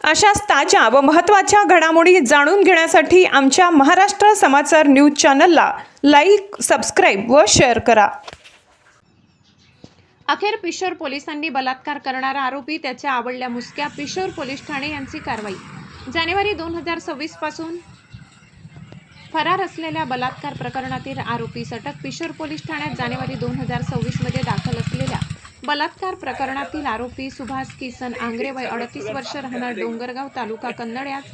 अशाच ताज्या व महत्त्वाच्या घडामोडी जाणून घेण्यासाठी आमच्या महाराष्ट्र समाचार न्यूज चॅनलला लाईक, सबस्क्राईब व शेअर करा. अखेर पिशोर पोलिसांनी बलात्कार करणारा आरोपी त्याच्या आवडल्या मुसक्या पिशोर पोलीस ठाणे यांची कारवाई. जानेवारी 2026 पासून फरार असलेल्या बलात्कार प्रकरणातील आरोपीस अटक. पिशोर पोलीस ठाण्यात जानेवारी 2026 मध्ये दाखल असलेल्या बलात्कार प्रकरणातील आरोपी सुभाष किसन आंग्रे वय 38 वर्ष राहणार डोंगरगाव तालुका कन्नड यास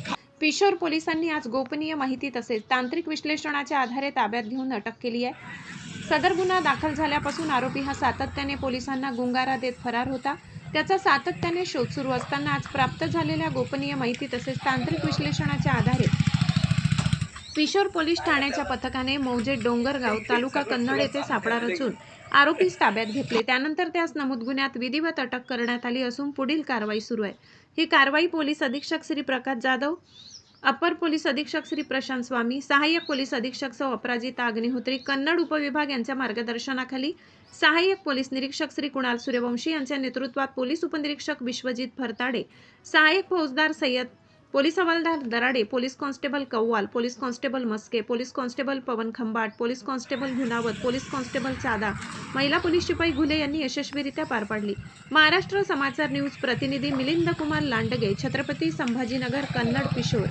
पिशोर पोलिसांनी आज गोपनीय माहिती तसेच तांत्रिक विश्लेषणाच्या आधारे ताब्यात घेऊन अटक केली आहे. सदर गुन्हा दाखल झाल्यापासून आरोपी हा सातत्याने पोलिसांना गुंगारा देत फरार होता. त्याचा सातत्याने शोध सुरू असताना आज प्राप्त झालेल्या गोपनीय माहिती तसेच तांत्रिक विश्लेषणाच्या आधारे पिशोर पोलीस ठाण्याच्या पथकाने मौजे डोंगरगाव तालुका कन्नड येथे सापळा रचून आरोपीस ताब्यात घेतले. त्यानंतर त्यास नमूद गुन्ह्यात विधिवत अटक करण्यात आली असून पुढील कारवाई सुरू आहे. ही कारवाई पोलीस अधीक्षक श्री प्रकाश जाधव, अपर पोलीस अधीक्षक श्री प्रशांत स्वामी, सहाय्यक पोलीस अधीक्षक सौ अपराजिता अग्निहोत्री, कन्नड उपविभाग यांच्या मार्गदर्शनाखाली सहाय्यक पोलीस निरीक्षक श्री कुणाल सूर्यवंशी यांच्या नेतृत्वात पोलीस उपनिरीक्षक विश्वजित फरताडे, सहाय्यक फौजदार सय्यद, पोलीस हवालदार Darade, police constable Kawwal, police constable Maske, police constable Pawan Khambat, police constable Gunawat, police constable Chada, महिला पोलीस शिपाई घुले यांनी यशस्वीरित्या पार पाडली. महाराष्ट्र समाचार न्यूज प्रतिनिधी मिलिंद कुमार लांडगे, छत्रपती संभाजीनगर, कन्नड, पिशोर.